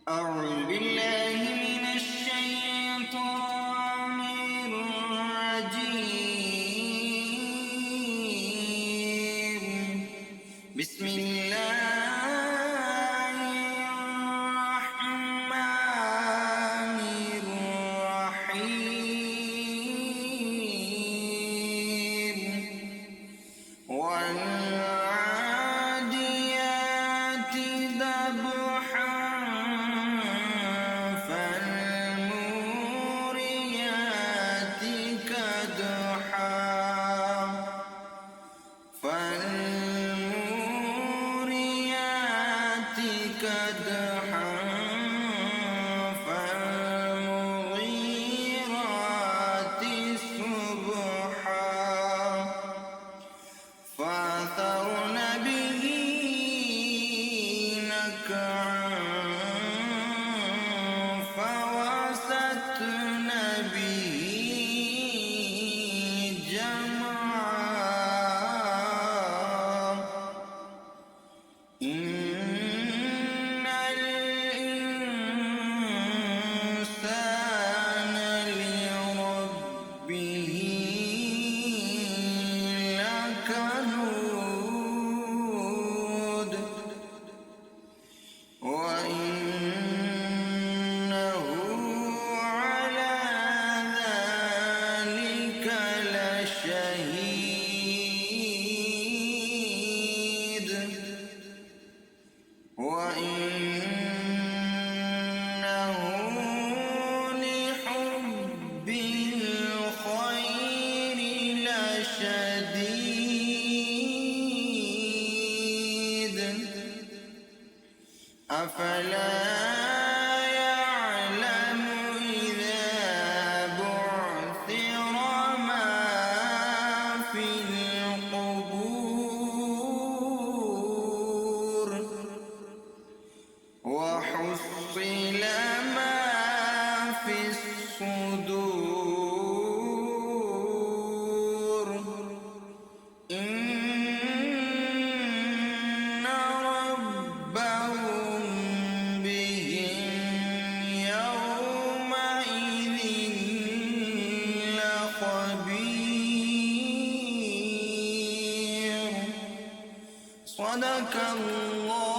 أعوذ بالله من الشيطان الرجيم. بسم الله الرحمن الرحيم. والعاديات ضبحا فالموريات قدحا فالمغيرات صبحا فأثرن به نقعا فوسطن به جمعا. إن الإنسان لربه لكنود وإنه على ذلك لشهيد وإنه لحب الخير لشديد. أفلا يعلم إذا بعثر ما في القبور وحصل ما في الصدور. إن ربهم بهم يومئذ لخبير. صدق الله